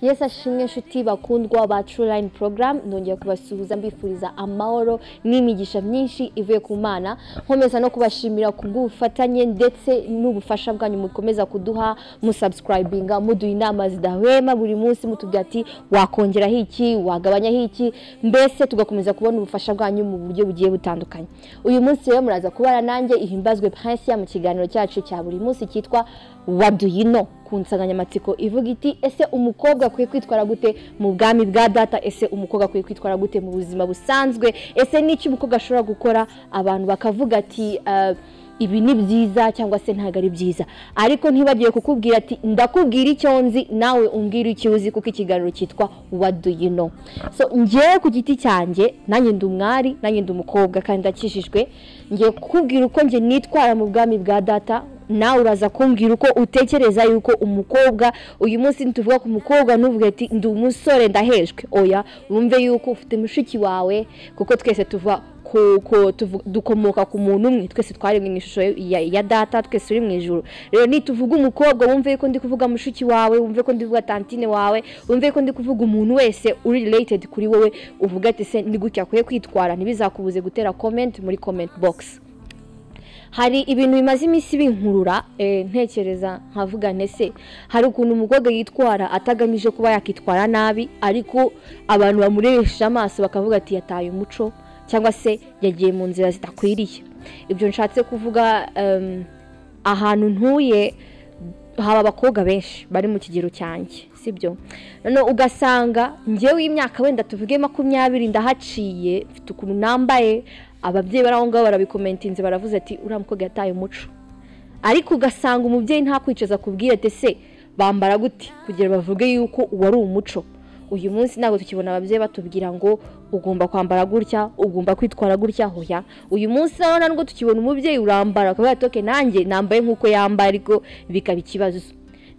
Yes ashimwe nshuti bakundwa ba TRUELINE program ndongeye kubasuhuza mbifuriza amahoro n'imigisha myinshi ivuye ku Mana nkomeza no kubashimira kubw'ubufatanye ndetse n'ubufasha bwanyu mukomeza kuduha mu subscribinga muduha inama zidahwema buri munsi mutubwira ati wakongera hiki wagabanya hiki mbese tugakomeza kubona ubufasha bwanyu mu buryo bugiye butandukanye. Uyu munsi rero muraza kubara nanjye ihimbazwe Princia mu kiganiro cyacu cya buri munsi cyitwa What do you know? Ku nsanganyamatsiko ivuga iti ese umukobwa akwiye kwitwara gute mu bwami bwa data, ese umukobwa akwiye kwitwara gute mu buzima busanzwe, ese n'iki umukobwa ashobora gukora abantu bakavuga ati ibi ni byiza cyangwa se ntago ari byiza, ariko ntibagiye kukubwira ati ndakubwira icyo nzi nawe umbwira icyo uzi, kuko ikiganiro cyitwa What do you know? So ngiye ku giti cyanjye nanjye ndumwari nanjye ndumukobwa kandi ndakishijwe, ngiye kukubwira uko ngiye nitwara mu bwami bwa data, nawe uraza kumbwira uko utekereza yuko umukobwa uyu munsi nituvuga ku mukobwa nuvuga ati ndi umusore ndahejwe, oya wumve yuko ufite mushiki wawe, kuko twese tuva dukomoka ku muntu umwe, twese twari mu ishusho ya data, twese uri mu ijuru. Rero nituvuga umukobwa wumve yuko ndi kuvuga mushiki wawe, wumve ko ndi kuvuga tantine wawe, wumve ko ndi kuvuga umuntu wese uri related kuri wowe, uvuga ati se ndi gutya kwiye kwitwara, ntibizakubuze gutera comment muri comment box. Hari ibintu bimaze iminsi binkurura ntekereza nkavuga nese hari ukuntu umukobwa yitwara atagamije kuba yakitwara nabi, ariko abantu bamurebesha amaso bakavuga ati yataye umuco cyangwa se yagiye mu nzira zidakwiriye. Ibyo nshatse kuvuga ahantu ntuye haba abakobwa benshi bari mu kigero cyanjye, sibyo? None ugasanga ngewe imyaka wenda tuvuge 20 ndahaciye, mfite ukuntu nambaye, ababyeyi baraho ngaho barabikomentinze baravuze ati uriya mukobwa yataye umuco, ariko ugasanga umubyeyi nta kwicaza kubwira ati se bambara gute kugira bavuge yuko wari umuco. Uyu munsi ntabwo tukibona ababyeyi batubwira ngo ugomba kwambara gutya, ugomba kwitwara gutya, hoya. Uyu munsi naho nubwo tukibona umubyeyi urambara akavuga ati okay nanjye nambaye nkuko yambaye, ariko bikaba ikibazo.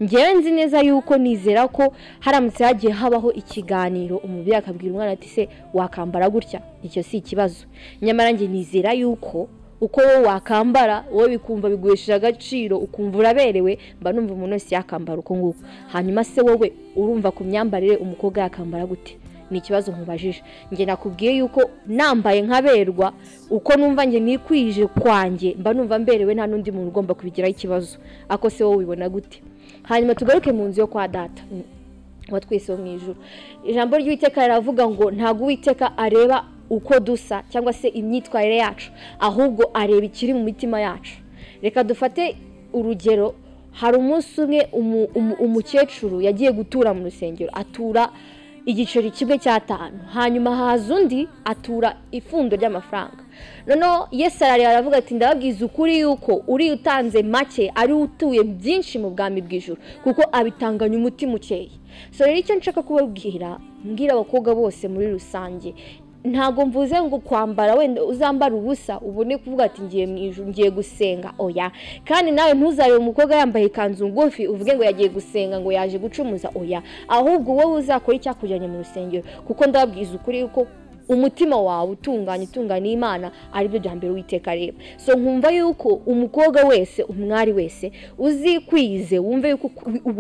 Ngewe nzi neza yuko nizera ko haramutse hagiye habaho ikiganiro umubyeyi akabwira umwana ati se wakambara gutya, icyo si ikibazo. Nyamara nge nizera yuko uko wowe wakambara wowe bikumva biguhesheje agaciro, ukumva uraberewe, mba numva umuntu wese yakambara uko nguko. Hanyuma se wowe urumva ku myambarire umukobwa yakambara gute? Ni ikibazo nkubajije. Nge nakubwiye yuko nambaye nkaberwa uko numva nge nikwije kwanjye, mba numva mberewe, nta nundi muntu ugomba kubigiraho ikibazo. Ako se wowe ubibona gute? Hanyuma tugaruke mu nzu yo kwa data wa twese wo mu ijuru. Ijambo ry'Uwiteka riravuga ngo ntago Uwiteka areba uko dusa cyangwa se imyitwarire yacu, ahubwo areba ikiri mu mitima yacu. Reka dufate urugero, hari umunsi umwe umukecuru yagiye gutura mu rusengero, atura igiceri kimwe cya 5, hanyuma haza undi atura ifundo ry'amafaranga. Noneho Yesu aravuga ati ndababwiza ukuri yuko uri utanze make ari utuye byinshi mu bwami bw'ijuru, kuko abitanganya umutima ukeye. So rero icyo nshaka kubabwira, mbwira abakobwa bose muri rusange, ntago mvuze ngo kwambara wenda uzambara ubusa ubone kuvuga ati ngiye mu ijuru ngiye gusenga, oya. Kandi nawe ntuzabe umukobwa yambaye ikanzu ngufi uvuge ngo yagiye gusenga ngo yaje gucumuza, oya. Ahubwo wowe uzakora icyakujyanye mu rusengero, kuko ndababwiza ukuri yuko umutima wawe utunganye Imana ari byo byambere Uwiteka reba. So nkumva yuko umukobwa wese, umwari wese uzikwize, wumve yuko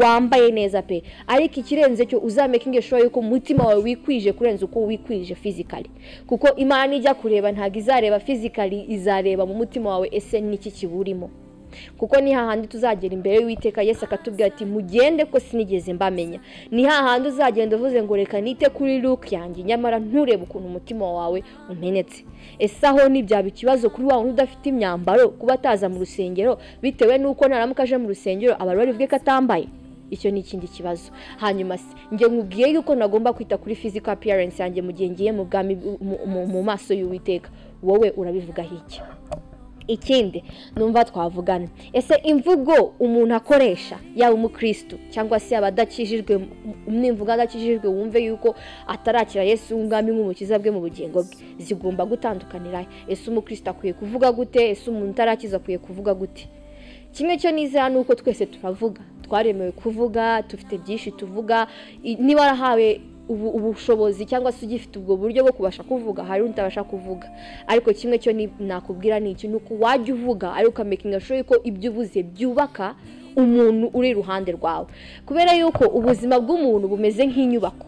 wambaye neza pe, ariko ikirenze cyo uzamakinge sure yuko umutima wawe wikwije kurenza uko wikwije physically, kuko Imana ijya kureba ntago izareba physically, izareba mu mutima wawe ese niki kiburimo. Kuko ni hahandi tuzagera imbere y'Uwiteka Yesu akatubwira ati mugende ko sinigeze mbamenya. Ni hahandi uzagenda uvuze ngo reka nite kuri look yanjye, nyamara nturebe ukuntu umutima wawe umenetse. Ese aho ni byaba ikibazo kuri wawe udafite imyambaro kuba ataza mu rusengero, bitewe nuko naramuka aje mu rusengero abantu bari vuge ko atambaye? Icyo ni ikindi kibazo. Hanyuma nge nkubwiye yuko nagomba kwita kuri physical appearance yanjye mu gihe ngiye mu bwami mu maso y'Uwiteka. Wowe urabivuga hiki? Ikindi numva twavugana, ese imvugo umuntu akoresha yaba umukristo cyangwa se abadakijijwe, umwimvuga adakijijwe wumve yuko atarakira Yesu umwami nk'umukiza bwe mu bugingo bwe, zigomba gutandukanira. Ese umukristo akwiye kuvuga gute? Ese umuntu utarakiza akwiye kuvuga gute? Kimwe cyo nizera nuko twese turavuga, twaremewe kuvuga, tufite byinshi tuvuga. Niba warahawe ubushobozi cyangwa se ugifite ubwo buryo bwo kubasha kuvuga, hari utabasha kuvuga, ariko kimwe cyo nakubwira ni iki, nuko wajya uvuga ariko making sure ko ibyo uvuze byubaka umuntu uri iruhande rwawe, kubera yuko ubuzima bw'umuntu bumeze nk'inyubako,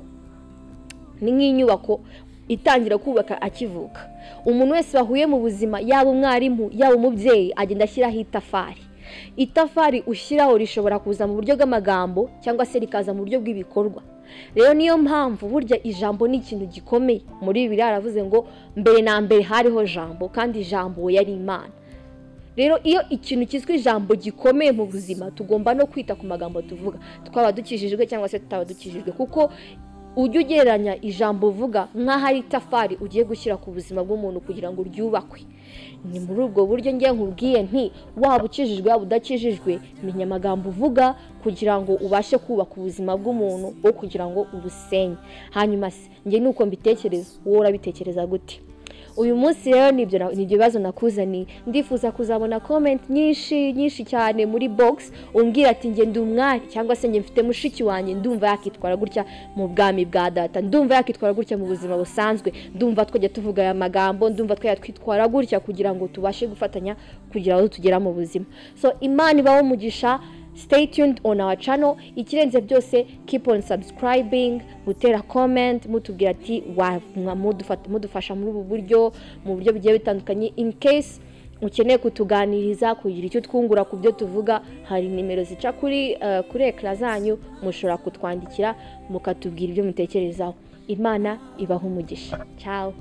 ni nk'inyubako itangira kubaka akivuka. Umuntu wese bahuye mu buzima, yaba umwarimu yaba umubyeyi, agenda ashyiraho itafari ushyiraho rishobora kuza mu buryo bw'amagambo cyangwa se rikaza mu buryo bw'ibikorwa. Rero niyo mpamvu burya ijambo ni ikintu gikomeye. Muri Bibiliya yaravuze ngo mbere na mbere hariho jambo, kandi ijambo yari Imana. Rero iyo ikintu cyitwa ijambo gikomeye mu buzima, tugomba no kwita ku magambo tuvuga, twaba dukijijwe cyangwa se tutaba dukijijwe, kuko ujye ugereranya ijambo uvuga nk'aho ari itafari ugiye gushyira ku buzima bw'umuntu kugira ngo ryubakwe. Ni muri ubwo buryo ngiye nkubwiye nti waba ukijijwe waba udakijijwe, menya amagambo uvuga kugira ngo ubashe kubaka ubuzima bw'umuntu, wo kugira ngo ubusenye. Hanyuma se njye nuko mbitekereza, wowe urabitekereza gute? Uyu munsi rero nibyo bibazo nakuzaniye. Ndifuza kuzabona comment nyinshi cyane muri box umbwira ati nge ndi umwari, cyangwa se nge mfite mushiki wanjye ndumva yakitwara gutya mu bwami bwa data, ndumva yakitwara gutya mu buzima busanzwe, ndumva twajya tuvuga aya magambo, ndumva twitwara gutya kugira ngo tubashe gufatanya kugira ngo tugera mu buzima. So Imana ibaho umugisha. Stay tuned on our channel. Ikirenze byose, keep on subscribing, mutera comment, mutubwira ati mudufasha muri ubu buryo, mu buryo bigiye bitandukanye. In case ukeneye kutuganiriza, kugira icyo twungura ku byo tuvuga, hari nimero zica kuri ekara zanyu, mushobora kutwandikira mukatubwira ibyo mutekerezaho. Imana ibaho umugisha. Ciao.